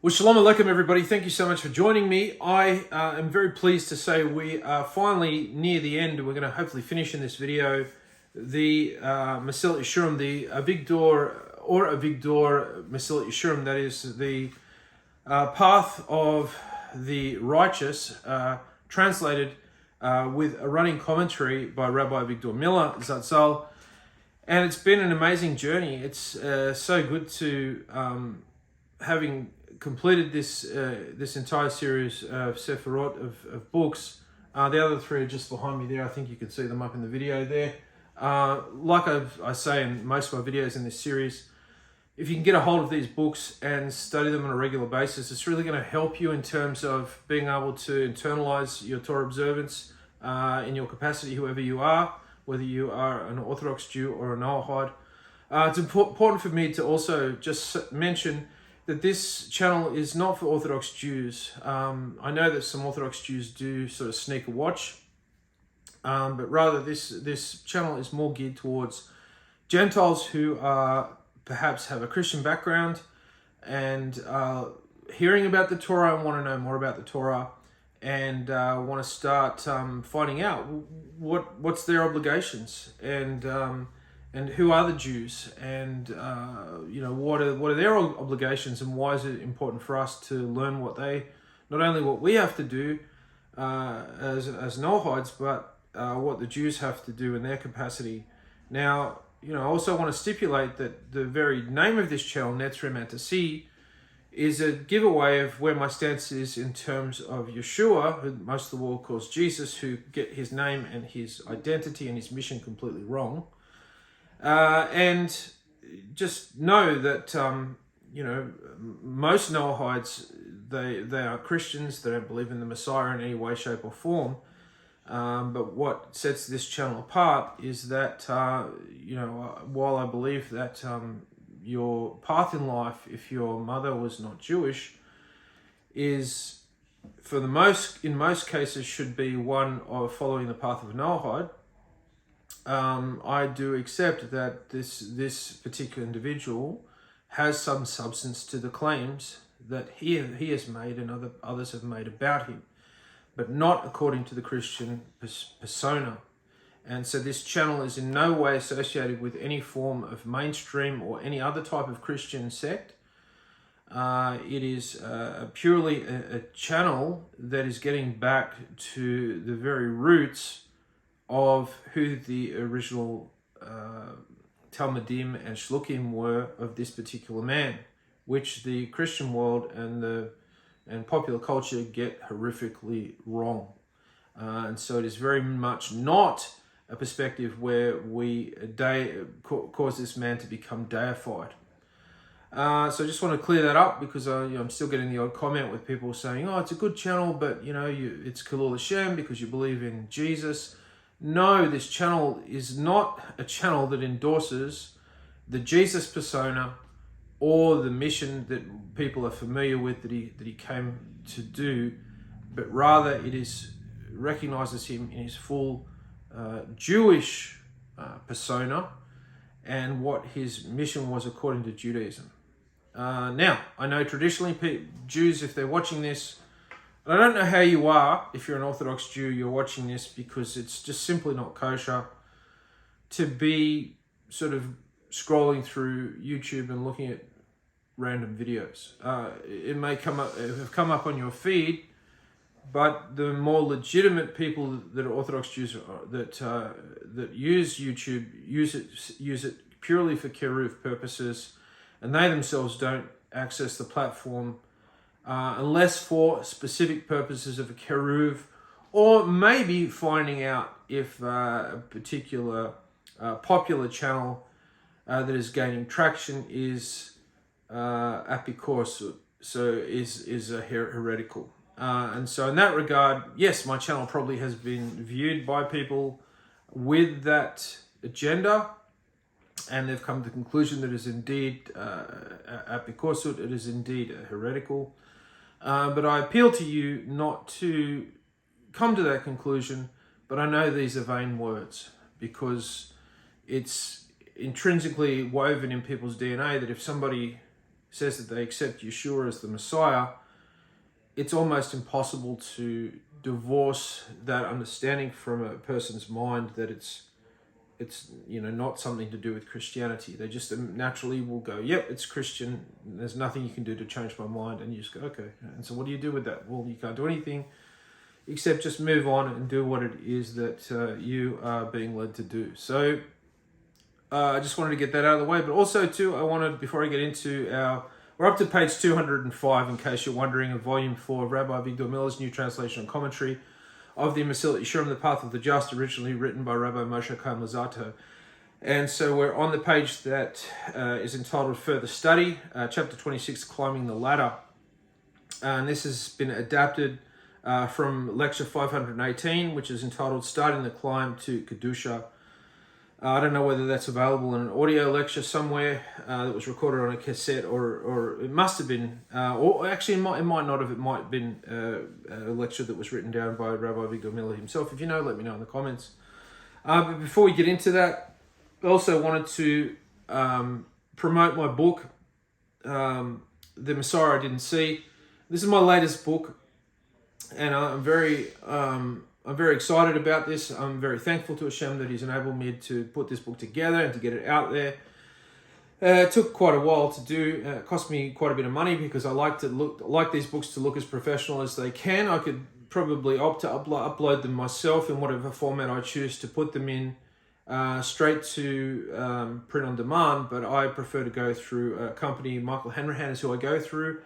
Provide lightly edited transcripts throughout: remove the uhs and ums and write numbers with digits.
Well, shalom aleichem, everybody. Thank you so much for joining me. I am very pleased to say we are finally near the end. We're going to hopefully finish in this video the Mesillat Yesharim, the Avigdor Mesillat Yesharim, that is the path of the righteous, translated with a running commentary by Rabbi Avigdor Miller, Zatzal. And it's been an amazing journey. It's so good to, having completed this entire series of Sephirot of books. The other three are just behind me there. I think you can see them up in the video there. Like I say in most of my videos in this series, if you can get a hold of these books and study them on a regular basis, it's really going to help you in terms of being able to internalize your Torah observance in your capacity, whoever you are, whether you are an Orthodox Jew or a Noahide. It's important for me to also just mention that this channel is not for Orthodox Jews. I know that some Orthodox Jews do sort of sneak a watch, but rather this channel is more geared towards Gentiles who perhaps have a Christian background and hearing about the Torah and want to know more about the Torah and want to start finding out what's their obligations and who are the Jews, and what are their obligations, and why is it important for us to learn not only what we have to do as Noahides, but what the Jews have to do in their capacity. Now, I also want to stipulate that the very name of this channel, Netzarim Antoecie, is a giveaway of where my stance is in terms of Yeshua, who most of the world calls Jesus, who get his name and his identity and his mission completely wrong. And just know that, most Noahides, they are Christians. They don't believe in the Messiah in any way, shape or form. But what sets this channel apart is that, while I believe that your path in life, if your mother was not Jewish, is in most cases should be one of following the path of a Noahide. I do accept that this particular individual has some substance to the claims that he has made and others have made about him, but not according to the Christian persona. And so this channel is in no way associated with any form of mainstream or any other type of Christian sect. It is purely a channel that is getting back to the very roots of who the original Talmudim and Shlukim were of this particular man, which the Christian world and popular culture get horrifically wrong. And so it is very much not a perspective where we cause this man to become deified. So I just want to clear that up, because I'm still getting the odd comment with people saying, "Oh, it's a good channel, but it's Chilul Hashem because you believe in Jesus." No, this channel is not a channel that endorses the Jesus persona or the mission that people are familiar with that he came to do, but rather it recognizes him in his full Jewish persona and what his mission was according to Judaism. Now, I know traditionally Jews, if they're watching this, I don't know how you are, if you're an Orthodox Jew, you're watching this, because it's just simply not kosher to be sort of scrolling through YouTube and looking at random videos. It may have come up on your feed, but the more legitimate people that are Orthodox Jews that use YouTube use it purely for keruv purposes, and they themselves don't access the platform unless for specific purposes of a keruv, or maybe finding out if a particular popular channel that is gaining traction is apikorsut, so is a heretical. And so in that regard, yes, my channel probably has been viewed by people with that agenda, and they've come to the conclusion that it is indeed apikorsut, it is indeed a heretical. But I appeal to you not to come to that conclusion, but I know these are vain words, because it's intrinsically woven in people's DNA that if somebody says that they accept Yeshua as the Messiah, it's almost impossible to divorce that understanding from a person's mind that it's not something to do with Christianity. They just naturally will go, yep, it's Christian. There's nothing you can do to change my mind. And you just go, okay. And so what do you do with that? Well, you can't do anything except just move on and do what it is that you are being led to do. So I just wanted to get that out of the way. But also, too, I wanted, before I get into we're up to page 205, in case you're wondering, of volume 4 of Rabbi Avigdor Miller's new translation and commentary of the Mesillat Yesharim, The Path of the Just, originally written by Rabbi Moshe Chaim Luzzatto. And so we're on the page that is entitled Further Study, chapter 26, Climbing the Ladder. And this has been adapted from lecture 518, which is entitled Starting the Climb to Kedusha. I don't know whether that's available in an audio lecture somewhere that was recorded on a cassette, or it must have been, or actually it might not have. It might have been a lecture that was written down by Rabbi Avigdor Miller himself. If you know, let me know in the comments. But before we get into that, I also wanted to promote my book, The Messiah I Didn't See. This is my latest book, and I'm very excited about this. I'm very thankful to Hashem that He's enabled me to put this book together and to get it out there. It took quite a while to do. It cost me quite a bit of money because I like these books to look as professional as they can. I could probably opt to upload them myself in whatever format I choose to put them in, straight to print on demand, but I prefer to go through a company. Michael Hanrahan is who I go through,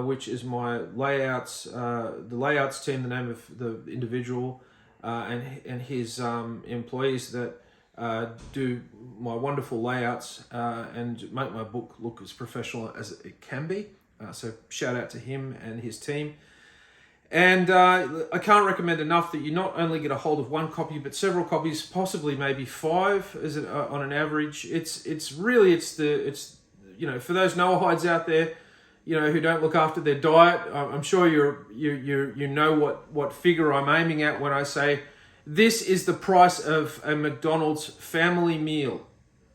which is my layouts, the layouts team, the name of the individual, and his employees that do my wonderful layouts and make my book look as professional as it can be. So shout out to him and his team. And I can't recommend enough that you not only get a hold of one copy, but several copies, possibly maybe 5 on an average. It's for those Noahides out there, who don't look after their diet. I'm sure you know what figure I'm aiming at when I say this is the price of a McDonald's family meal.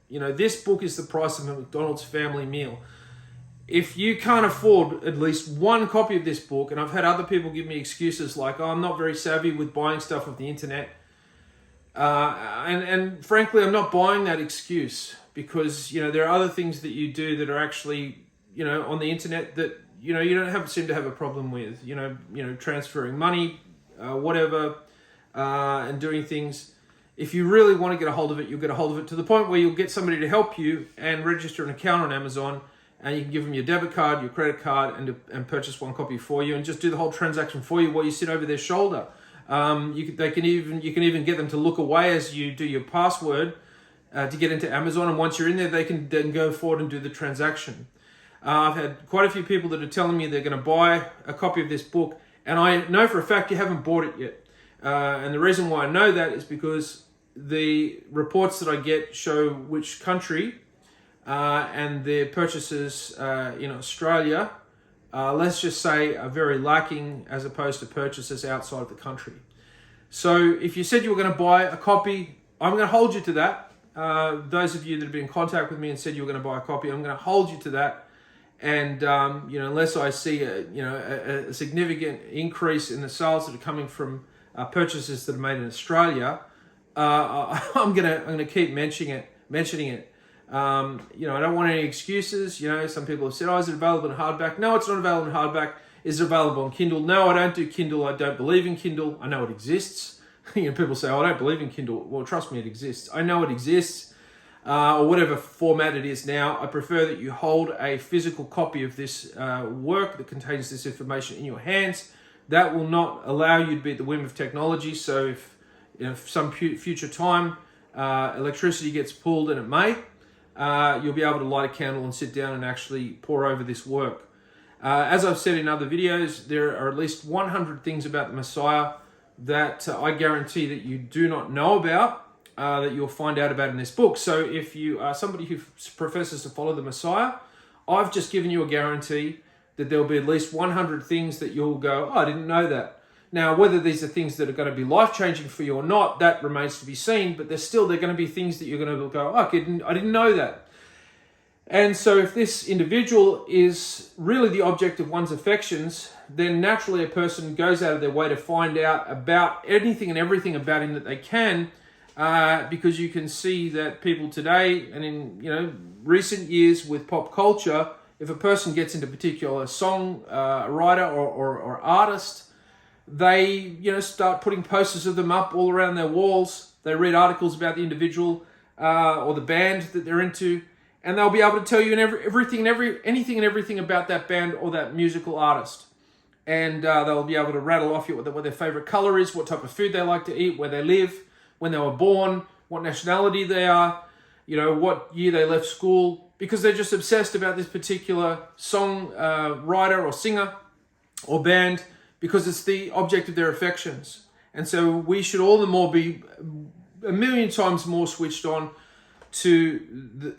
This book is the price of a McDonald's family meal. If you can't afford at least one copy of this book, and I've had other people give me excuses like, I'm not very savvy with buying stuff off the internet. And frankly, I'm not buying that excuse because, there are other things that you do that are actually, on the internet that, you don't seem to have a problem with, transferring money, whatever, and doing things. If you really want to get a hold of it, you'll get a hold of it to the point where you'll get somebody to help you and register an account on Amazon, and you can give them your debit card, your credit card, and purchase one copy for you, and just do the whole transaction for you while you sit over their shoulder. You can even get them to look away as you do your password to get into Amazon, and once you're in there, they can then go forward and do the transaction. I've had quite a few people that are telling me they're going to buy a copy of this book, and I know for a fact you haven't bought it yet. And the reason why I know that is because the reports that I get show which country and their purchases in Australia, let's just say, are very lacking as opposed to purchases outside of the country. So if you said you were going to buy a copy, I'm going to hold you to that. Those of you that have been in contact with me and said you were going to buy a copy, I'm going to hold you to that. And unless I see a significant increase in the sales that are coming from purchases that are made in Australia, I'm gonna keep mentioning it. I don't want any excuses. Some people have said, "Oh, is it available in hardback?" No, it's not available in hardback. Is it available on Kindle? No, I don't do Kindle. I don't believe in Kindle. I know it exists. People say, "Oh, I don't believe in Kindle." Well, trust me, it exists. I know it exists. Or whatever format it is now, I prefer that you hold a physical copy of this work that contains this information in your hands. That will not allow you to be at the whim of technology. So if some future time electricity gets pulled, and it may, you'll be able to light a candle and sit down and actually pore over this work. As I've said in other videos, there are at least 100 things about the Messiah that I guarantee that you do not know about, that you'll find out about in this book. So if you are somebody who professes to follow the Messiah, I've just given you a guarantee that there'll be at least 100 things that you'll go, "Oh, I didn't know that." Now, whether these are things that are going to be life-changing for you or not, that remains to be seen, but they're going to be things that you're going to go, "Oh, I didn't know that." And so if this individual is really the object of one's affections, then naturally a person goes out of their way to find out about anything and everything about him that they can, because you can see that people today and in recent years with pop culture, if a person gets into a particular song writer or artist, they start putting posters of them up all around their walls. They read articles about the individual or the band that they're into, and they'll be able to tell you anything and everything about that band or that musical artist. And they'll be able to rattle off you what their favorite color is, what type of food they like to eat, where they live, when they were born, what nationality they are, what year they left school, because they're just obsessed about this particular song writer or singer or band, because it's the object of their affections. And so we should all the more be a million times more switched on to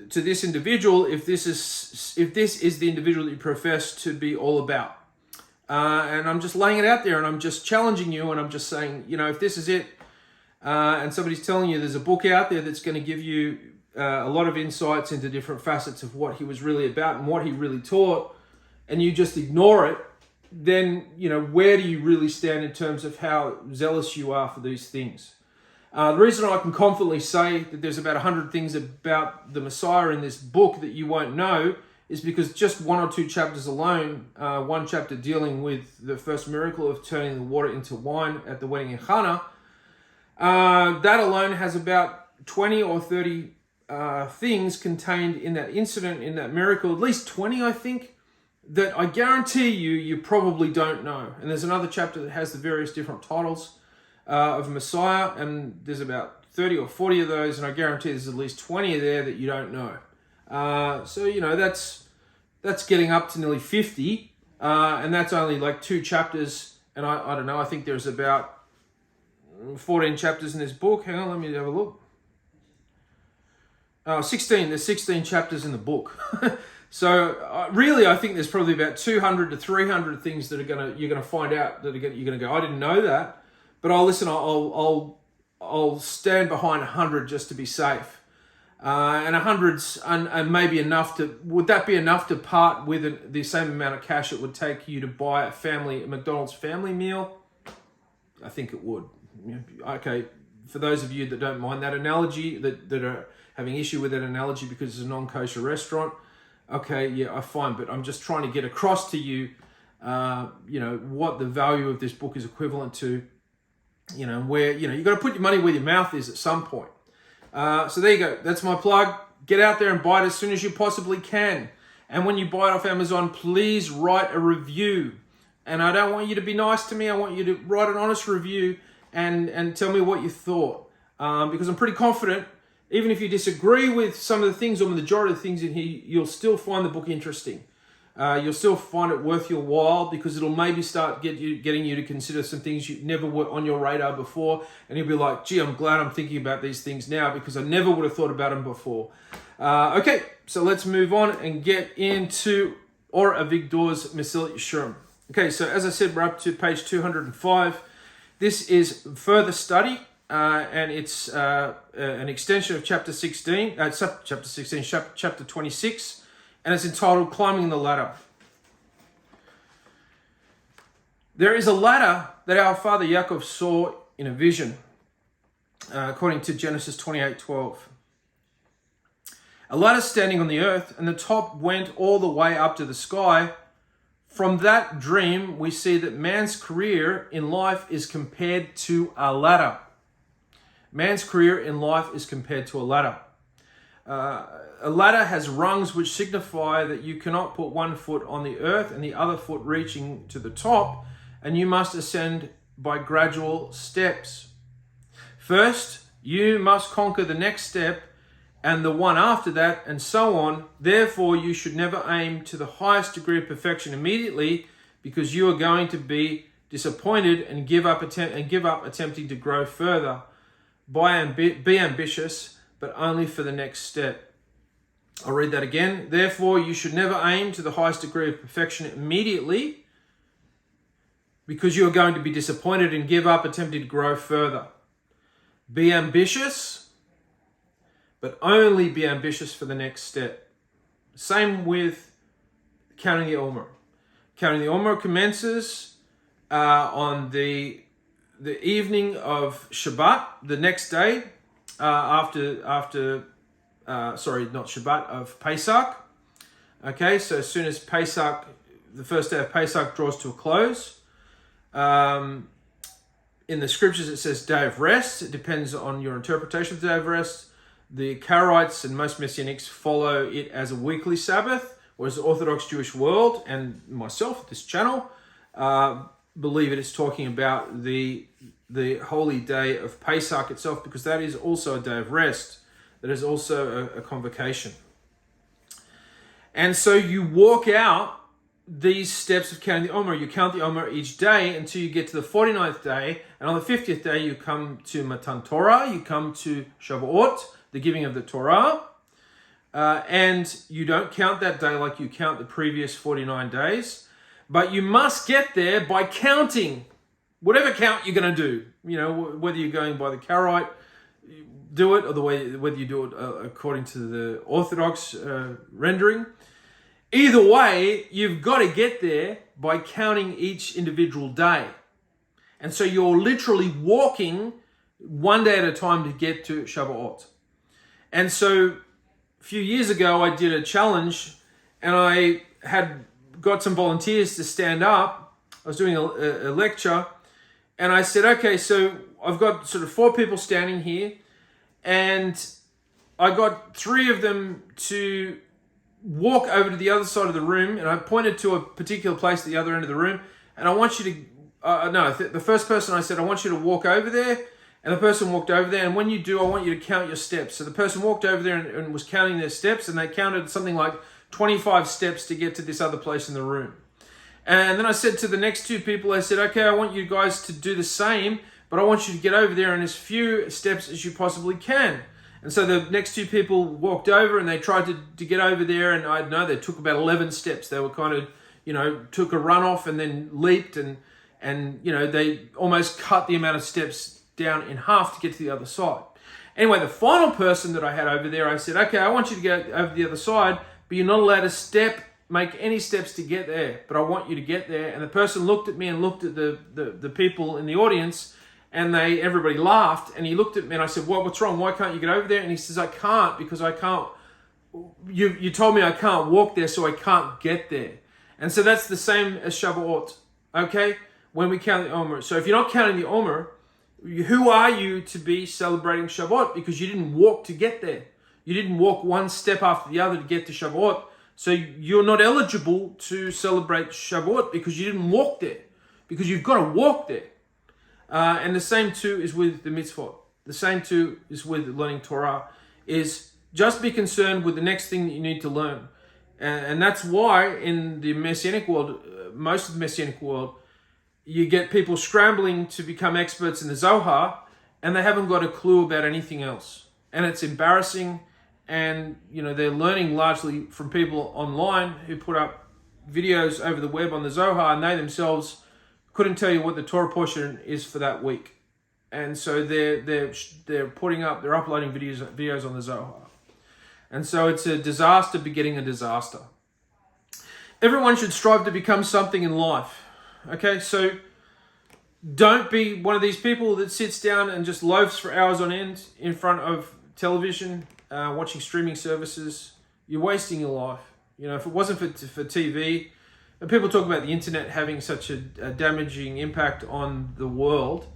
this individual if this is the individual that you profess to be all about. And I'm just laying it out there, and I'm just challenging you, and I'm just saying, if this is it, and somebody's telling you there's a book out there that's going to give you a lot of insights into different facets of what he was really about and what he really taught, and you just ignore it, then, where do you really stand in terms of how zealous you are for these things? The reason I can confidently say that there's about 100 things about the Messiah in this book that you won't know is because just one or two chapters alone, one chapter dealing with the first miracle of turning the water into wine at the wedding in Cana, that alone has about 20 or 30 things contained in that incident, in that miracle, at least 20, I think, that I guarantee you probably don't know. And there's another chapter that has the various different titles of Messiah, and there's about 30 or 40 of those, and I guarantee there's at least 20 there that you don't know. So that's getting up to nearly 50, and that's only like 2 chapters, and I don't know, I think there's about 14 chapters in this book. Hang on, let me have a look. 16, there's 16 chapters in the book. So really, I think there's probably about 200 to 300 things that you're gonna find out that you're gonna go, I didn't know that, but I'll stand behind 100 just to be safe. And 100's and maybe enough would that be enough to part with the same amount of cash it would take you to buy a McDonald's family meal? I think it would. Okay, for those of you that don't mind that analogy, that are having issue with that analogy because it's a non-kosher restaurant, okay, yeah, I'm fine, but I'm just trying to get across to you, what the value of this book is equivalent to, where, you got to put your money where your mouth is at some point. So there you go. That's my plug. Get out there and buy it as soon as you possibly can. And when you buy it off Amazon, please write a review. And I don't want you to be nice to me. I want you to write an honest review and tell me what you thought. Because I'm pretty confident, even if you disagree with some of the things or the majority of the things in here, you'll still find the book interesting. You'll still find it worth your while, because it'll maybe start getting you to consider some things you never were on your radar before, and you'll be like, gee, I'm glad I'm thinking about these things now because I never would have thought about them before. Okay, so let's move on and get into Avigdor's Mesillat Yesharim. Okay, so as I said, we're up to page 205. This is further study, and it's an extension of chapter 26, and it's entitled Climbing the Ladder. There is a ladder that our father Yaakov saw in a vision, according to Genesis 28:12. A ladder standing on the earth, and the top went all the way up to the sky. From that dream, we see that man's career in life is compared to a ladder. Man's career in life is compared to a ladder. A ladder has rungs which signify that you cannot put one foot on the earth and the other foot reaching to the top, and you must ascend by gradual steps. First, you must conquer the next step and the one after that, and so on. Therefore, you should never aim to the highest degree of perfection immediately, because you are going to be disappointed and give up attempting to grow further. Be ambitious, but only for the next step. I'll read that again. Therefore, you should never aim to the highest degree of perfection immediately, because you are going to be disappointed and give up attempting to grow further. Be ambitious, but only be ambitious for the next step. Same with counting the Omer. Counting the Omer commences on the evening of Shabbat, the next day after not Shabbat, of Pesach. Okay, so as soon as Pesach, the first day of Pesach draws to a close, in the scriptures it says day of rest. It depends on your interpretation of the day of rest. The Karaites and most Messianics follow it as a weekly Sabbath, whereas the Orthodox Jewish world and myself, this channel, believe it is talking about the holy day of Pesach itself, because that is also a day of rest. That is also a convocation. And so you walk out these steps of counting the Omer. You count the Omer each day until you get to the 49th day. And on the 50th day, you come to Matan Torah. You come to Shavuot, the giving of the Torah. And you don't count that day like you count the previous 49 days. But you must get there by counting. Whatever count you're going to do. You know, whether you're going by the Karaite, do it, or whether you do it according to the Orthodox rendering. Either way, you've got to get there by counting each individual day. And so you're literally walking one day at a time to get to Shavuot. And so a few years ago, I did a challenge, and I had got some volunteers to stand up. I was doing a lecture, and I said, okay, so I've got sort of 4 people standing here, and I got 3 of them to walk over to the other side of the room, and I pointed to a particular place at the other end of the room, and I want you to, the first person I said, I want you to walk over there, and the person walked over there, and when you do, I want you to count your steps. So the person walked over there and was counting their steps, and they counted something like 25 steps to get to this other place in the room. And then I said to the next 2 people, I said, okay, I want you guys to do the same, but I want you to get over there in as few steps as you possibly can. And so the next 2 people walked over, and they tried to get over there, and I know they took about 11 steps. They were kind of, took a run off and then leaped, and they almost cut the amount of steps down in half to get to the other side. Anyway, the final person that I had over there, I said, okay, I want you to go over the other side, but you're not allowed to make any steps to get there, but I want you to get there. And the person looked at me and looked at the people in the audience, and everybody laughed, and he looked at me and I said, what's wrong? Why can't you get over there? And he says, I can't, because I can't, you told me I can't walk there, so I can't get there. And so that's the same as Shavuot, okay? When we count the Omer. So if you're not counting the Omer, who are you to be celebrating Shavuot? Because you didn't walk to get there. You didn't walk one step after the other to get to Shavuot. So you're not eligible to celebrate Shavuot because you didn't walk there. Because you've got to walk there. And the same too is with the mitzvot. The same too is with learning Torah. Is just be concerned with the next thing that you need to learn. And that's why in the Messianic world, most of the Messianic world, you get people scrambling to become experts in the Zohar, and they haven't got a clue about anything else. And it's embarrassing, and they're learning largely from people online who put up videos over the web on the Zohar, and they themselves couldn't tell you what the Torah portion is for that week. And so they're uploading videos on the Zohar. And so it's a disaster begetting a disaster. Everyone should strive to become something in life. Okay, so don't be one of these people that sits down and just loafs for hours on end in front of television, watching streaming services. You're wasting your life. If it wasn't for TV, and people talk about the internet having such a damaging impact on the world,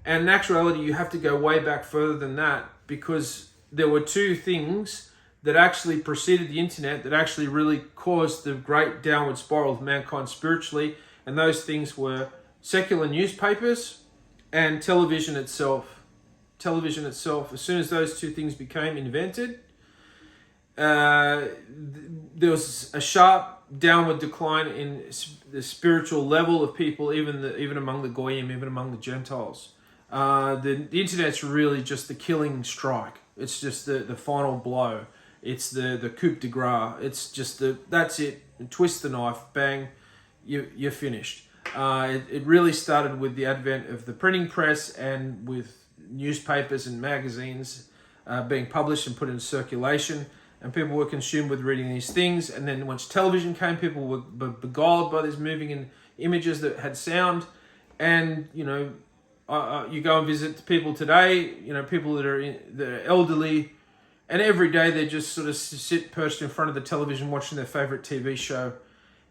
and in actuality, you have to go way back further than that, because there were 2 things that actually preceded the internet that actually really caused the great downward spiral of mankind spiritually. And those things were secular newspapers and television itself. Television itself. As soon as those 2 things became invented, there was a sharp downward decline in the spiritual level of people, even among the Goyim, even among the Gentiles. The internet's really just the killing strike. It's just the final blow. It's the coup de grace. It's just that's it. Twist the knife, bang. You're finished. It really started with the advent of the printing press and with newspapers and magazines being published and put in circulation. and people were consumed with reading these things. And then once television came, people were beguiled by these moving images that had sound. And you go and visit people today, people that are elderly, and every day they just sort of sit perched in front of the television watching their favorite TV show.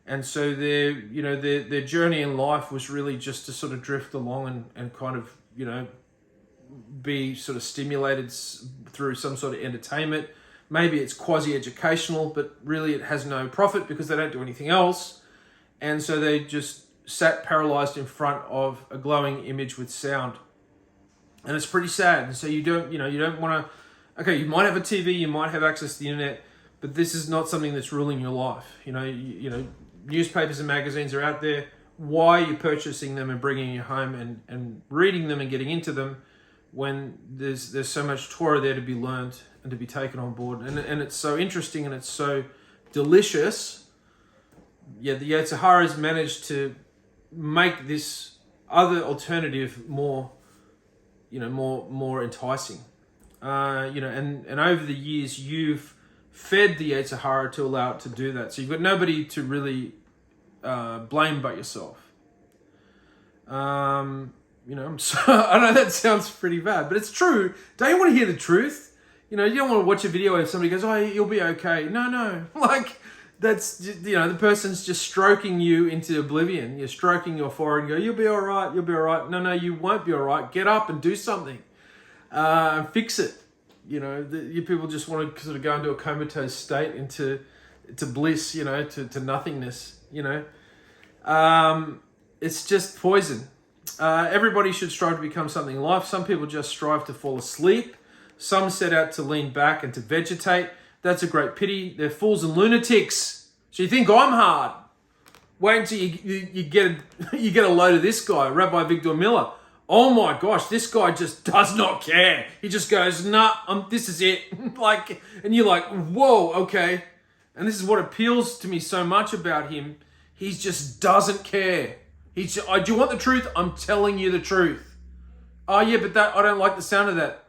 And so their journey in life was really just to sort of drift along and kind of, be sort of stimulated through some sort of entertainment. Maybe it's quasi-educational, but really it has no profit because they don't do anything else. And so they just sat paralyzed in front of a glowing image with sound. And it's pretty sad. And so you don't want to, okay, you might have a TV, you might have access to the internet, but this is not something that's ruling your life. Newspapers and magazines are out there. Why are you purchasing them and bringing them home and reading them and getting into them when there's so much Torah there to be learned and to be taken on board? And it's so interesting and it's so delicious. Yeah, the Yetzer has managed to make this other alternative more enticing. And over the years you've fed the Yetzer to allow it to do that. So you've got nobody to really blame but yourself. I know that sounds pretty bad, but it's true. Don't you want to hear the truth? You don't want to watch a video where somebody goes, "Oh, you'll be okay." No. Like, that's, the person's just stroking you into oblivion. You're stroking your forehead and go, "You'll be all right, you'll be all right." No, you won't be all right. Get up and do something. And fix it. You people just want to sort of go into a comatose state, into bliss, to nothingness, It's just poison. Everybody should strive to become something in life. Some people just strive to fall asleep. Some set out to lean back and to vegetate. That's a great pity. They're fools and lunatics. So you think I'm hard? Wait until you get a load of this guy, Rabbi Avigdor Miller. Oh my gosh, this guy just does not care. He just goes, "Nah, this is it." And you're like, whoa, okay. And this is what appeals to me so much about him. He just doesn't care. Do you want the truth? I'm telling you the truth. Oh yeah, but I don't like the sound of that.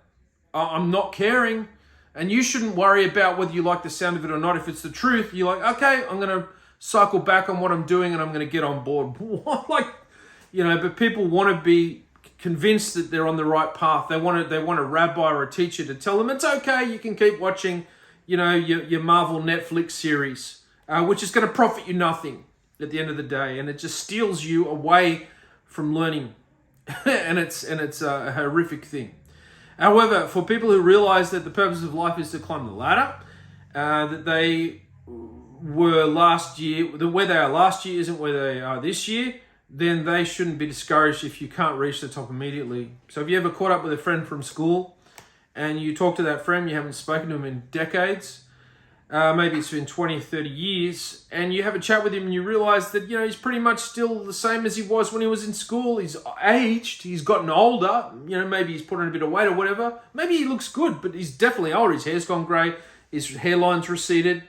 I'm not caring. And you shouldn't worry about whether you like the sound of it or not. If it's the truth, you're like, okay, I'm going to cycle back on what I'm doing and I'm going to get on board. But people want to be convinced that they're on the right path. They want a rabbi or a teacher to tell them it's okay. You can keep watching, your Marvel Netflix series, which is going to profit you nothing at the end of the day, and it just steals you away from learning, and it's a horrific thing. However, for people who realize that the purpose of life is to climb the ladder, that they were last year, where they are last year isn't where they are this year, then they shouldn't be discouraged if you can't reach the top immediately. So if you ever caught up with a friend from school and you talk to that friend, you haven't spoken to him in decades, maybe it's been 20, 30 years, and you have a chat with him and you realize that, he's pretty much still the same as he was when he was in school. He's aged, he's gotten older, maybe he's put on a bit of weight or whatever. Maybe he looks good, but he's definitely older. His hair's gone grey, his hairline's receded.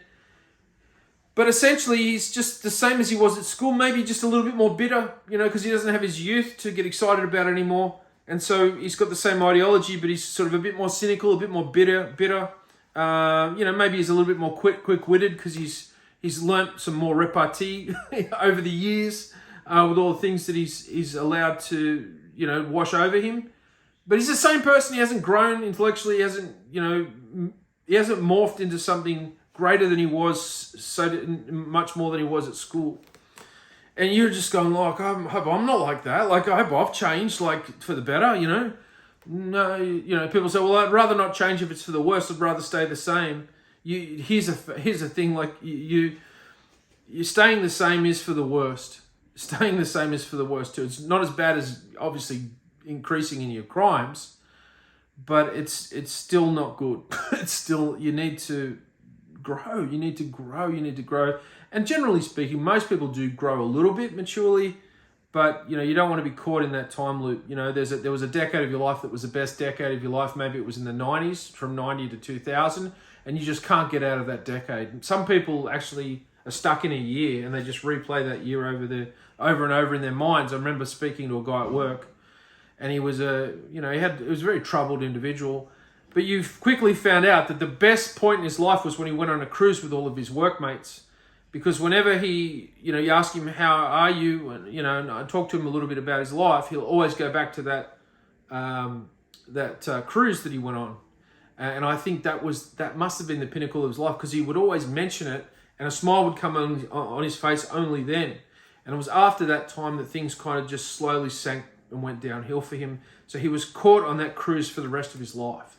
But essentially, he's just the same as he was at school, maybe just a little bit more bitter, because he doesn't have his youth to get excited about anymore. And so he's got the same ideology, but he's sort of a bit more cynical, a bit more bitter. Maybe he's a little bit more quick-witted because he's learnt some more repartee over the years with all the things that he's allowed to, wash over him. But he's the same person. He hasn't grown intellectually. He hasn't morphed into something greater than he was, much more than he was at school. And you're just going I hope I'm not like that. I hope I've changed, for the better, No, people say, well, I'd rather not change if it's for the worse. I'd rather stay the same. Here's a thing, you're staying the same is for the worst. Staying the same is for the worst too. It's not as bad as obviously increasing in your crimes, but it's still not good. It's still, you need to grow. You need to grow. And generally speaking, most people do grow a little bit maturely, but you don't want to be caught in that time loop. There was a decade of your life that was the best decade of your life. Maybe it was in the 90s, from 90 to 2000, and you just can't get out of that decade. Some people actually are stuck in a year and they just replay that year over and over in their minds. I remember speaking to a guy at work, and he was he was a very troubled individual. But you've quickly found out that the best point in his life was when he went on a cruise with all of his workmates. Because whenever you ask him, how are you? And I talk to him a little bit about his life, he'll always go back to that cruise that he went on. And I think that must have been the pinnacle of his life, because he would always mention it and a smile would come on his face only then. And it was after that time that things kind of just slowly sank and went downhill for him. So he was caught on that cruise for the rest of his life.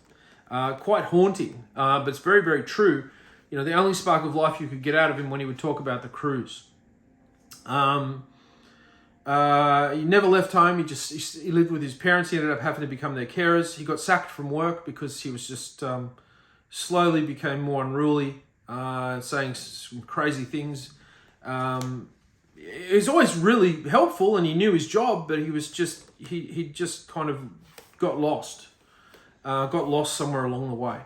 Quite haunting, but it's very, very true. The only spark of life you could get out of him when he would talk about the cruise. He never left home. He lived with his parents. He ended up having to become their carers. He got sacked from work because he was just slowly became more unruly, saying some crazy things. He was always really helpful and he knew his job, but he just kind of got lost. Somewhere along the way.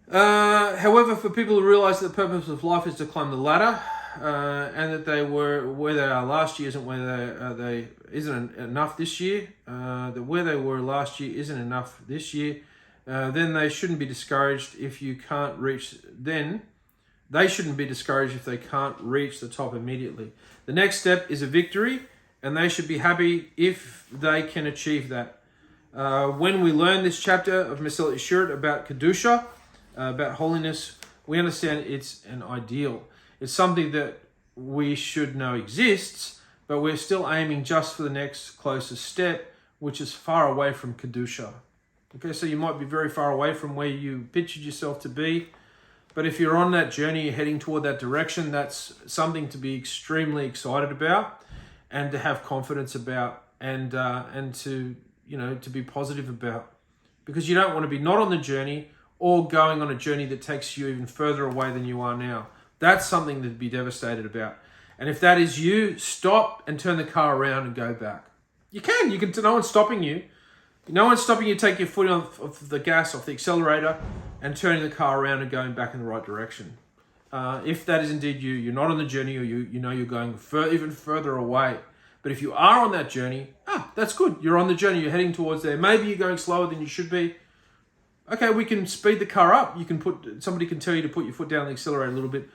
However, for people who realize that the purpose of life is to climb the ladder, and that they were where they are last year isn't enough this year, that where they were last year isn't enough this year, then they shouldn't be discouraged if you can't reach. Then they shouldn't be discouraged if they can't reach the top immediately. The next step is a victory, and they should be happy if they can achieve that. When we learn this chapter of Mesillat about Kedusha, about holiness, we understand it's an ideal. It's something that we should know exists, but we're still aiming just for the next closest step, which is far away from Kedusha. Okay, so you might be very far away from where you pictured yourself to be, but if you're on that journey, you're heading toward that direction, that's something to be extremely excited about and to have confidence about and to be positive about. Because you don't want to be not on the journey or going on a journey that takes you even further away than you are now. That's something to be devastated about. And if that is you, stop and turn the car around and go back. You can, no one's stopping you. No one's stopping you to take your foot off the gas, off the accelerator, and turning the car around and going back in the right direction. If that is indeed you, you're not on the journey, or you're going even further away. But if you are on that journey, that's good. You're on the journey, you're heading towards there. Maybe you're going slower than you should be. Okay, we can speed the car up. Somebody can tell you to put your foot down on the accelerator a little bit.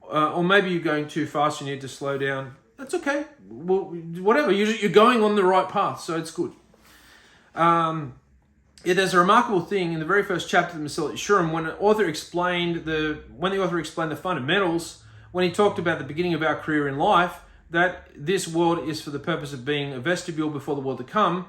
Or maybe you're going too fast, you need to slow down. That's okay. Well, whatever. You're going on the right path, so it's good. There's a remarkable thing in the very first chapter of Mesillat Yesharim when the author explained the fundamentals, when he talked about the beginning of our career in life, that this world is for the purpose of being a vestibule before the world to come,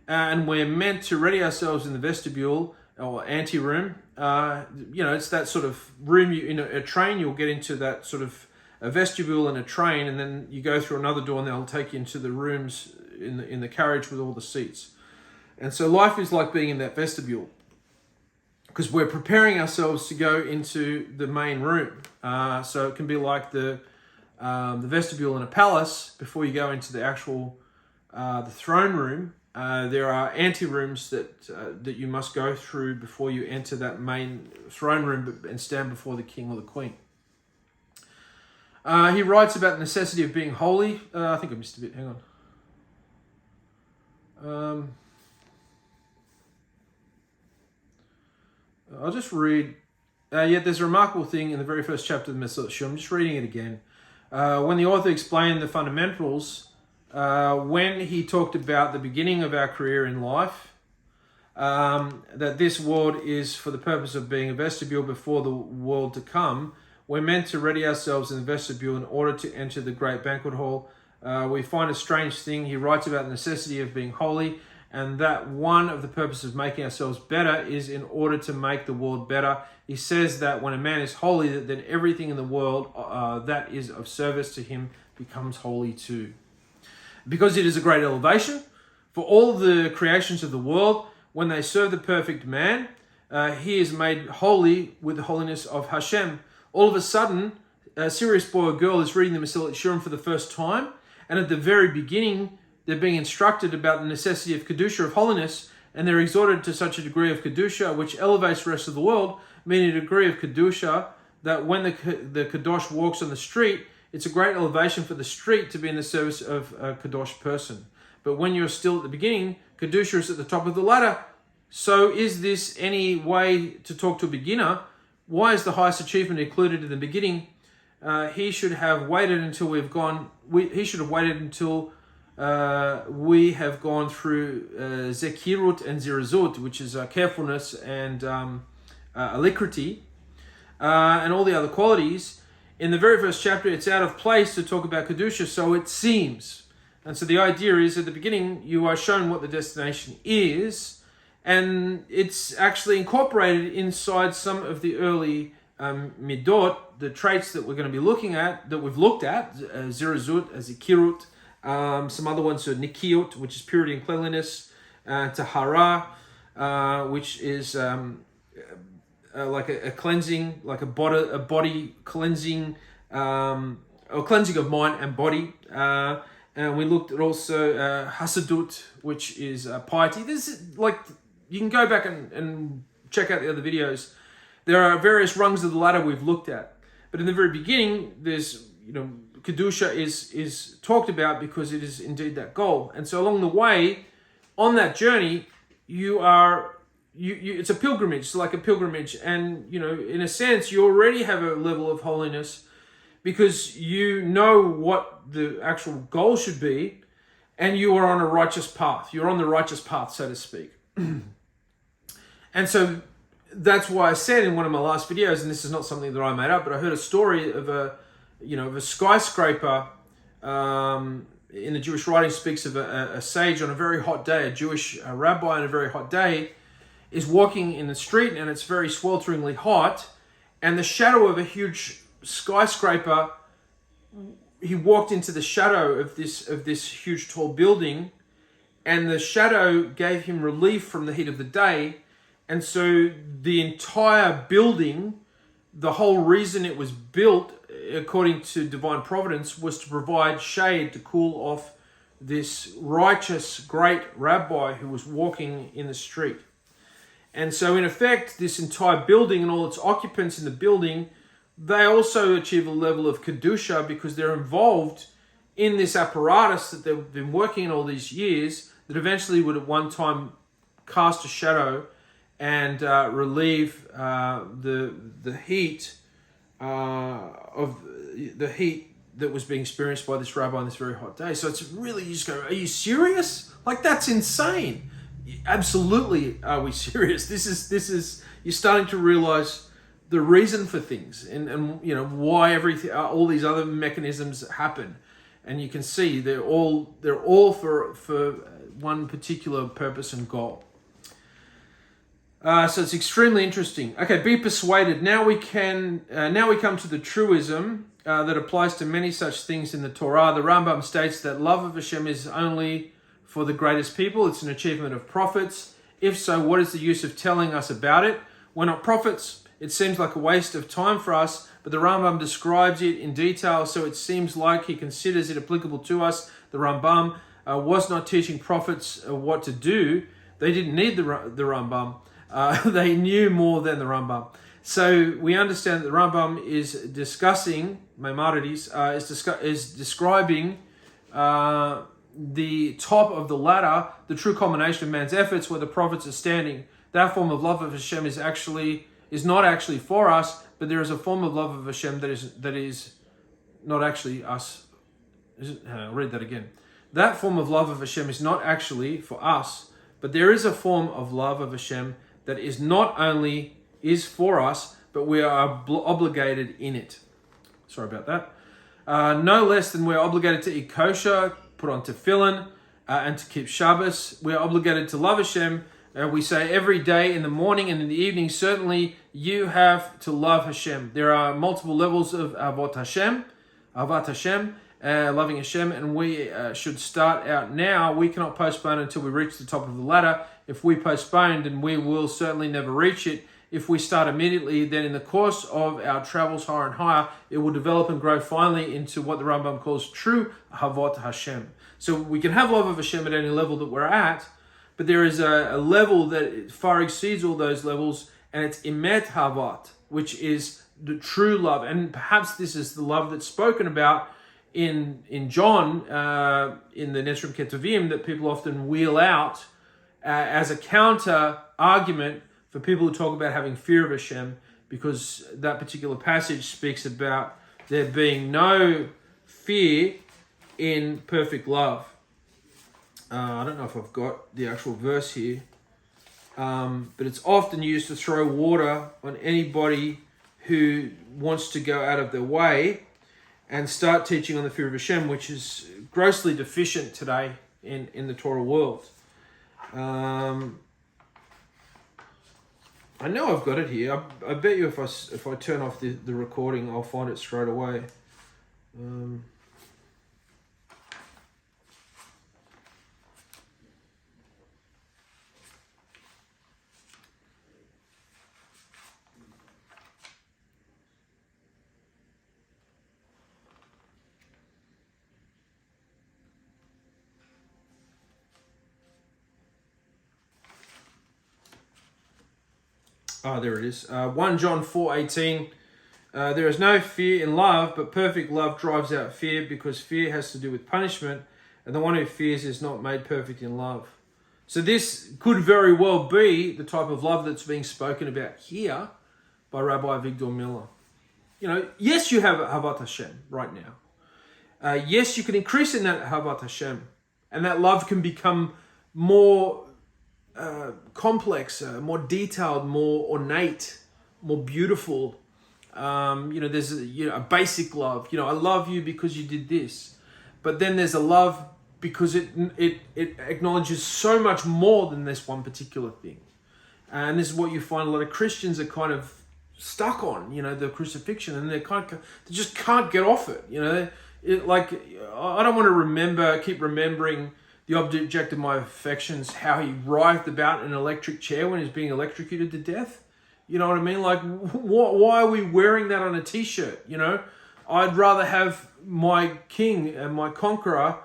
and we're meant to ready ourselves in the vestibule or anteroom. It's that sort of room in a train. You'll get into that sort of a vestibule in a train, and then you go through another door, and they'll take you into the rooms in the carriage with all the seats. And so life is like being in that vestibule, because we're preparing ourselves to go into the main room. So it can be like the vestibule in a palace before you go into the actual the throne room. There are anterooms that you must go through before you enter that main throne room and stand before the king or the queen. He writes about the necessity of being holy. I think I missed a bit. Hang on. I'll just read. There's a remarkable thing in the very first chapter of the Mesillat. I'm just reading it again. When the author explained the fundamentals, when he talked about the beginning of our career in life, that this world is for the purpose of being a vestibule before the world to come, we're meant to ready ourselves in the vestibule in order to enter the great banquet hall. We find a strange thing. He writes about the necessity of being holy, and that one of the purposes of making ourselves better is in order to make the world better. He says that when a man is holy, then everything in the world that is of service to him becomes holy too. Because it is a great elevation for all the creations of the world, when they serve the perfect man, he is made holy with the holiness of Hashem. All of a sudden, a serious boy or girl is reading the Mesillat Yesharim for the first time, and at the very beginning, they're being instructed about the necessity of Kedusha, of holiness, and they're exhorted to such a degree of Kedusha, which elevates the rest of the world, meaning a degree of Kedusha that when the Kadosh walks on the street, it's a great elevation for the street to be in the service of a Kadosh person. But when you're still at the beginning, Kedusha is at the top of the ladder. So is this any way to talk to a beginner? Why is the highest achievement included in the beginning? He should have waited until he should have waited until we have gone through Zekirut and Zirazut, which is carefulness and alacrity, and all the other qualities. In the very first chapter, it's out of place to talk about Kedusha, so it seems. And so the idea is, at the beginning, you are shown what the destination is, and it's actually incorporated inside some of the early midot, the traits that we're going to be looking at, that we've looked at, Zirazut, Zekirut, some other ones are Nikiut, which is purity and cleanliness, Tahara, which is like a cleansing, like a body cleansing, or cleansing of mind and body. And we looked at also Hasadut, which is piety. This is like, you can go back and check out the other videos. There are various rungs of the ladder we've looked at. But in the very beginning, there's, Kedusha is talked about because it is indeed that goal. And so along the way, on that journey, it's a pilgrimage. It's like a pilgrimage. And, in a sense, you already have a level of holiness because you know what the actual goal should be, and you are on a righteous path. You're on the righteous path, so to speak. And so that's why I said in one of my last videos, and this is not something that I made up, but I heard a story of a skyscraper. In the Jewish writing speaks of a sage on a very hot day, a Jewish rabbi on a very hot day, is walking in the street, and it's very swelteringly hot, and the shadow of a huge skyscraper, he walked into the shadow of this huge tall building, and the shadow gave him relief from the heat of the day. And so the entire building, the whole reason it was built, according to divine providence, was to provide shade to cool off this righteous great rabbi who was walking in the street. And so in effect, this entire building and all its occupants in the building, they also achieve a level of Kedusha because they're involved in this apparatus that they've been working in all these years, that eventually would at one time cast a shadow and relieve the heat of the heat that was being experienced by this rabbi on this very hot day. So it's really, you just go, are you serious? Like, that's insane. Absolutely, are we serious? This is you're starting to realize the reason for things and why everything, all these other mechanisms happen, and you can see they're all for one particular purpose and goal. So it's extremely interesting. Okay, be persuaded. Now we come to the truism that applies to many such things in the Torah. The Rambam states that love of Hashem is only for the greatest people. It's an achievement of prophets. If so, what is the use of telling us about it? We're not prophets. It seems like a waste of time for us, but the Rambam describes it in detail, so it seems like he considers it applicable to us. The Rambam was not teaching prophets what to do. They didn't need the Rambam. They knew more than the Rambam. So we understand that the Rambam is discussing, Maimonides, is describing the top of the ladder, the true culmination of man's efforts, where the prophets are standing. That form of love of Hashem is not actually for us, but there is a form of love of Hashem that is not actually us. I'll read that again. That form of love of Hashem is not actually for us, but there is a form of love of Hashem that is not only is for us, but we are obligated in it. Sorry about that. No less than we're obligated to eat kosher, put on tefillin, and to keep Shabbos. We're obligated to love Hashem. We say every day, in the morning and in the evening, certainly you have to love Hashem. There are multiple levels of Avat Hashem, loving Hashem, and we should start out now. We cannot postpone until we reach the top of the ladder. If we postpone, then we will certainly never reach it. If we start immediately, then in the course of our travels higher and higher, it will develop and grow finally into what the Rambam calls true Avat Hashem. So we can have love of Hashem at any level that we're at, but there is a level that far exceeds all those levels, and it's Emet Havat, which is the true love. And perhaps this is the love that's spoken about in John, in the Netzarim Ketuvim, that people often wheel out as a counter argument for people who talk about having fear of Hashem, because that particular passage speaks about there being no fear in perfect love. I don't know if I've got the actual verse here, but it's often used to throw water on anybody who wants to go out of their way and start teaching on the fear of Hashem, which is grossly deficient today in the Torah world. I know I've got it here. I bet you if I turn off the recording, I'll find it straight away. There it is. 1 John 4:18. There is no fear in love, but perfect love drives out fear, because fear has to do with punishment, and the one who fears is not made perfect in love. So this could very well be the type of love that's being spoken about here by Rabbi Avigdor Miller. Yes, you have Havat Hashem right now. Yes, you can increase in that Havat Hashem, and that love can become more complex, more detailed, more ornate, more beautiful. There's a basic love. I love you because you did this. But then there's a love because it acknowledges so much more than this one particular thing. And this is what you find a lot of Christians are kind of stuck on, the crucifixion, and they just can't get off it. I don't want to keep remembering the object of my affections, how he writhed about in an electric chair when he's being electrocuted to death. You know what I mean? Like, why are we wearing that on a t-shirt? I'd rather have my king and my conqueror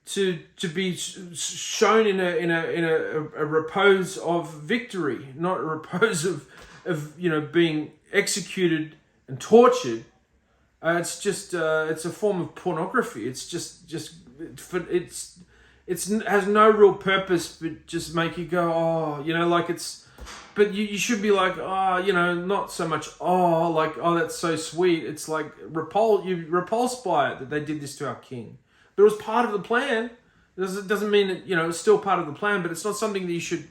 to be shown in a repose of victory, not a repose of being executed and tortured. It's just it's a form of pornography. It has no real purpose, but just make you go, but you should be like, not so much, that's so sweet. It's like you repulsed by it that they did this to our king. But it was part of the plan. It doesn't mean that, it's still part of the plan, but it's not something that you should,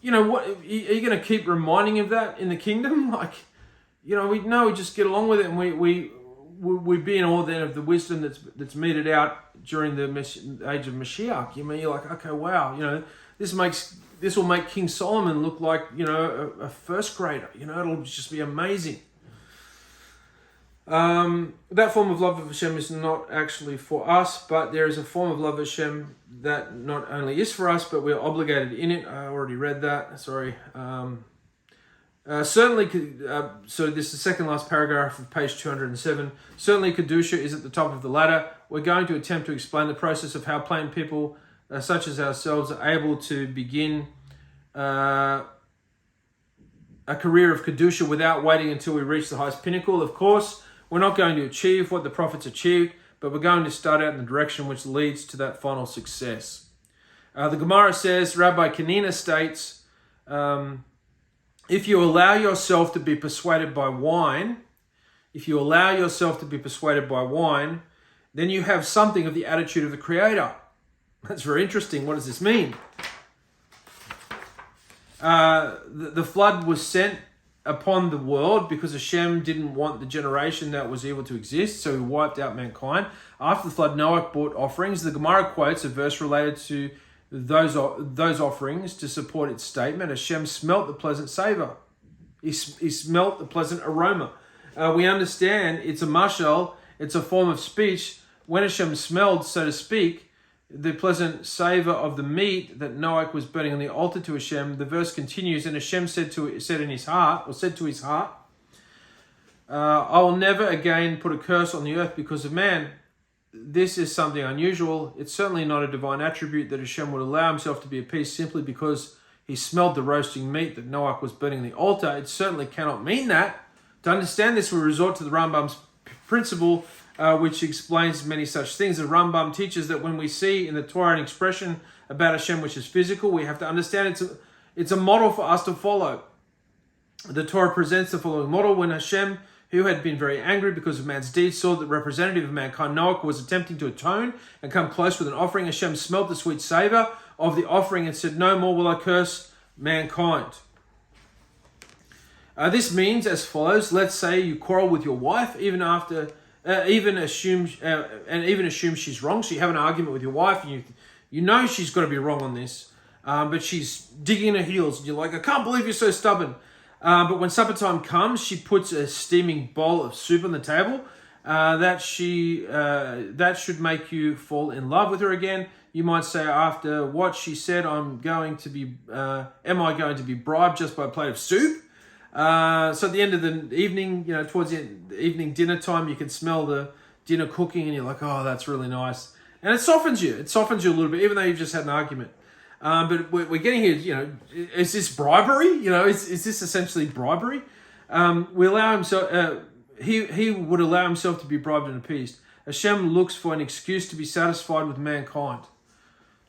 what, are you going to keep reminding of that in the kingdom? We just get along with it, and we be in awe then of the wisdom that's meted out during the age of Mashiach. You're like, okay, wow, this will make King Solomon look like, a first grader. It'll just be amazing. That form of love of Hashem is not actually for us, but there is a form of love of Hashem that not only is for us, but we're obligated in it. I already read that. Sorry. So this is the second last paragraph of page 207. Certainly Kedusha is at the top of the ladder. We're going to attempt to explain the process of how plain people such as ourselves are able to begin a career of Kedusha without waiting until we reach the highest pinnacle. Of course, we're not going to achieve what the prophets achieved, but we're going to start out in the direction which leads to that final success. The Gemara says, Rabbi Kanina states, if you allow yourself to be persuaded by wine, then you have something of the attitude of the Creator. That's very interesting. What does this mean? The flood was sent upon the world because Hashem didn't want the generation that was evil to exist, so he wiped out mankind. After the flood, Noah brought offerings. The Gemara quotes a verse related to those offerings to support its statement. Hashem smelt the pleasant savor. He smelt the pleasant aroma. We understand it's a mashal, it's a form of speech. When Hashem smelled, so to speak, the pleasant savor of the meat that Noah was burning on the altar to Hashem, the verse continues, and Hashem said to his heart, I will never again put a curse on the earth because of man. This is something unusual. It's certainly not a divine attribute that Hashem would allow himself to be appeased simply because he smelled the roasting meat that Noah was burning on the altar. It certainly cannot mean that. To understand this, we resort to the Rambam's principle which explains many such things. The Rambam teaches that when we see in the Torah an expression about Hashem which is physical, we have to understand it's a model for us to follow. The Torah presents the following model: when Hashem, who had been very angry because of man's deeds, saw that the representative of mankind, Noah, was attempting to atone and come close with an offering, Hashem smelt the sweet savor of the offering and said, "No more will I curse mankind." This means as follows: let's say you quarrel with your wife, even assume she's wrong. So you have an argument with your wife, and you know she's got to be wrong on this, but she's digging her heels, and you're like, "I can't believe you're so stubborn." But when supper time comes, she puts a steaming bowl of soup on the table. That should make you fall in love with her again. You might say, after what she said, am I going to be bribed just by a plate of soup? So at the end of the evening, towards the evening dinner time, you can smell the dinner cooking, and you're like, "Oh, that's really nice," and it softens you. It softens you a little bit, even though you've just had an argument. But we're getting here, is this bribery? Is this essentially bribery? We allow himself, he would allow himself to be bribed and appeased. Hashem looks for an excuse to be satisfied with mankind.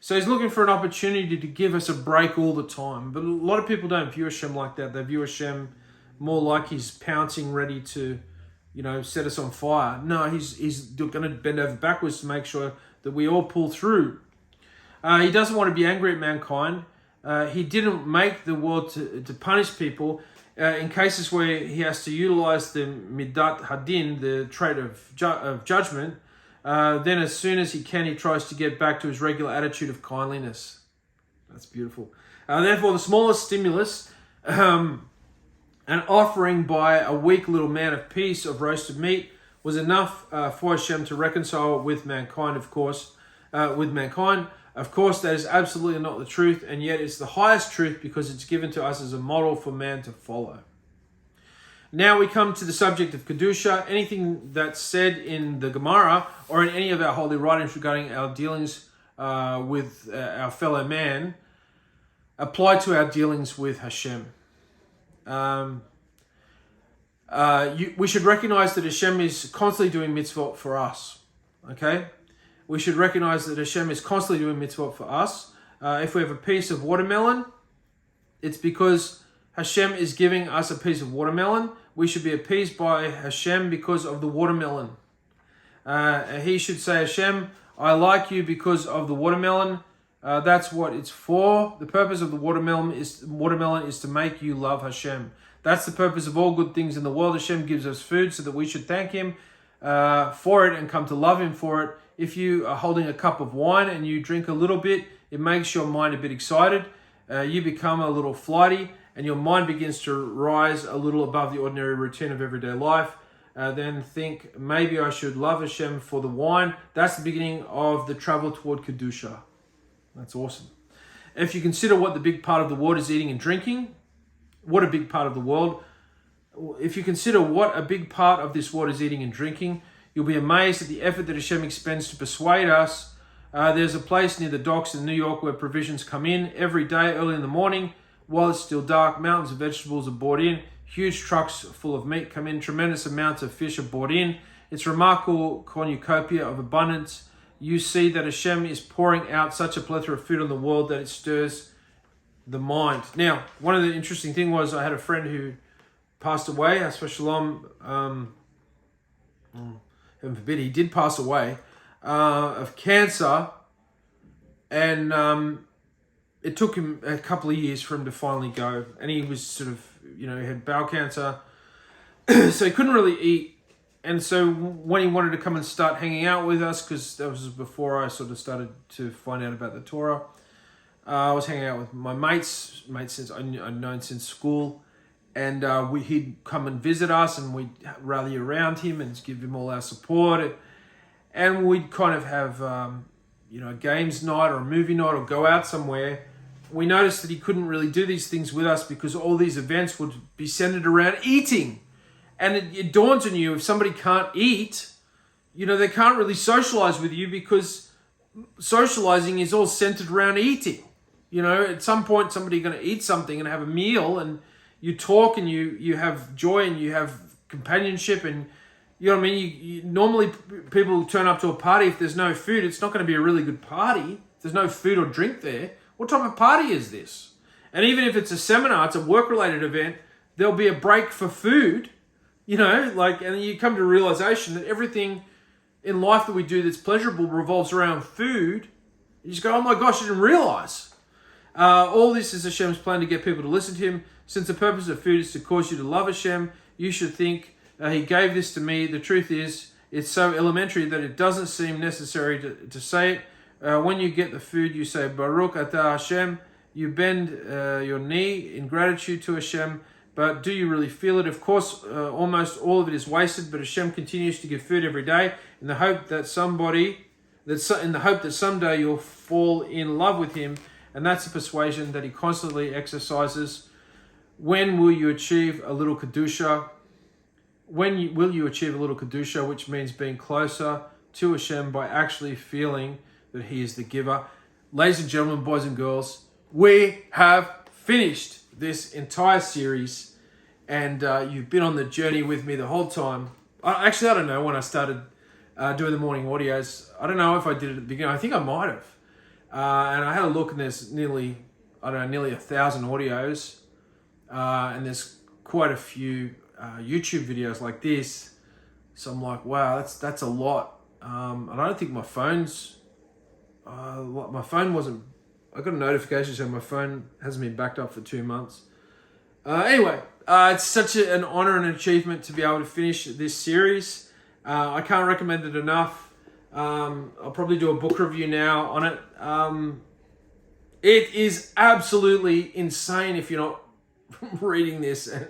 So he's looking for an opportunity to give us a break all the time. But a lot of people don't view Hashem like that. They view Hashem more like he's pouncing, ready to, set us on fire. No, he's going to bend over backwards to make sure that we all pull through. He doesn't want to be angry at mankind. He didn't make the world to punish people. In cases where he has to utilize the midat hadin, the trait of judgment, then as soon as he can, he tries to get back to his regular attitude of kindliness. That's beautiful. Therefore, the smallest stimulus, an offering by a weak little man of peace of roasted meat, was enough for Hashem to reconcile with mankind, of course. Of course, that is absolutely not the truth, and yet it's the highest truth because it's given to us as a model for man to follow. Now we come to the subject of Kedusha. Anything that's said in the Gemara or in any of our holy writings regarding our dealings with our fellow man apply to our dealings with Hashem. We should recognize that Hashem is constantly doing mitzvot for us. Okay? We should recognize that Hashem is constantly doing mitzvot for us. If we have a piece of watermelon, it's because Hashem is giving us a piece of watermelon. We should be appeased by Hashem because of the watermelon. He should say, "Hashem, I like you because of the watermelon." That's what it's for. The purpose of the watermelon is to make you love Hashem. That's the purpose of all good things in the world. Hashem gives us food so that we should thank Him for it and come to love Him for it. If you are holding a cup of wine and you drink a little bit, it makes your mind a bit excited. You become a little flighty and your mind begins to rise a little above the ordinary routine of everyday life. Then think, maybe I should love Hashem for the wine. That's the beginning of the travel toward Kedusha. That's awesome. If you consider what the big part of the world is eating and drinking, if you consider what a big part of this world is eating and drinking, you'll be amazed at the effort that Hashem expends to persuade us. There's a place near the docks in New York where provisions come in every day early in the morning while it's still dark. Mountains of vegetables are brought in. Huge trucks full of meat come in. Tremendous amounts of fish are brought in. It's remarkable cornucopia of abundance. You see that Hashem is pouring out such a plethora of food on the world that it stirs the mind. Now, one of the interesting things was I had a friend who passed away. Shalom. Heaven forbid, he did pass away of cancer, and it took him a couple of years for him to finally go. And he was sort of, he had bowel cancer, so he couldn't really eat. And so when he wanted to come and start hanging out with us, because that was before I sort of started to find out about the Torah, I was hanging out with my mates since I'd known since school. And he'd come and visit us, and we'd rally around him and give him all our support. And we'd kind of have, a games night or a movie night or go out somewhere. We noticed that he couldn't really do these things with us because all these events would be centered around eating. And it dawns on you, if somebody can't eat, they can't really socialize with you because socializing is all centered around eating. At some point, somebody's going to eat something and have a meal, and you talk and you have joy and you have companionship, and You know what I mean? Normally people turn up to a party. If there's no food, it's not going to be a really good party. If there's no food or drink there, what type of party is this? And even if it's a seminar, it's a work-related event, there'll be a break for food, you know, like, and you come to a realization that everything in life that we do that's pleasurable revolves around food. You just go, oh my gosh, I didn't realize. All this is Hashem's plan to get people to listen to him. Since the purpose of food is to cause you to love Hashem, you should think, he gave this to me. The truth is, it's so elementary that it doesn't seem necessary to say it. When you get the food, you say, Baruch Atah Hashem. You bend your knee in gratitude to Hashem. But do you really feel it? Of course, almost all of it is wasted, but Hashem continues to give food every day in the hope that someday you'll fall in love with him. And that's a persuasion that he constantly exercises. When will you achieve a little Kedusha? Will you achieve a little Kedusha, which means being closer to Hashem by actually feeling that he is the giver? Ladies and gentlemen, boys and girls, we have finished this entire series, and you've been on the journey with me the whole time. I don't know when I started doing the morning audios. I don't know if I did it at the beginning. I think I might have. And I had a look, and there's nearly 1,000 audios, and there's quite a few YouTube videos like this. So I'm like, wow, that's a lot. And I don't think my phone wasn't. I got a notification saying my phone hasn't been backed up for 2 months. Anyway, it's such an honor and an achievement to be able to finish this series. I can't recommend it enough. I'll probably do a book review now on it. It is absolutely insane if you're not reading this. And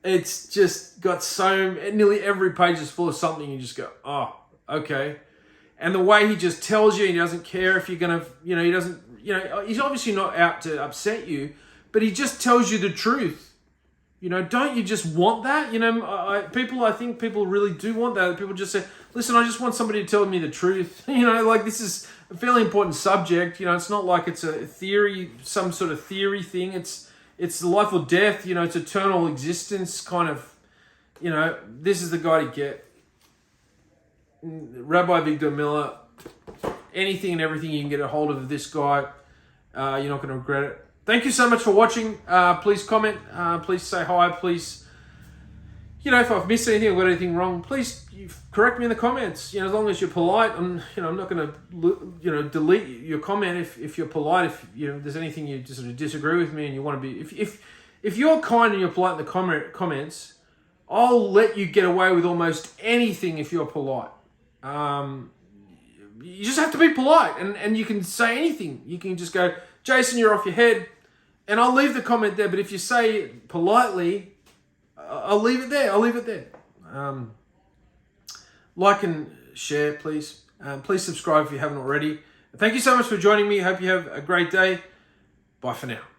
it's just got nearly every page is full of something. You just go, oh, okay. And the way he just tells you, he doesn't care if you're going to, he doesn't, he's obviously not out to upset you, but he just tells you the truth. Don't you just want that? I think people really do want that. People just say, listen, I just want somebody to tell me the truth. This is a fairly important subject. It's not like it's a theory, some sort of theory thing. It's life or death. It's eternal existence kind of, this is the guy to get. Rabbi Avigdor Miller, anything and everything you can get a hold of this guy, you're not going to regret it. Thank you so much for watching. Please comment. Please say hi. Please, if I've missed anything or got anything wrong, please correct me in the comments. As long as you're polite, I'm not going to, delete your comment if you're polite. If there's anything you just sort of disagree with me and you want to be, if you're kind and you're polite in the comments, I'll let you get away with almost anything if you're polite. You just have to be polite, and you can say anything. You can just go, Jason, you're off your head, and I'll leave the comment there. But if you say it politely, I'll leave it there. Like and share, please. Please subscribe if you haven't already. Thank you so much for joining me. Hope you have a great day. Bye for now.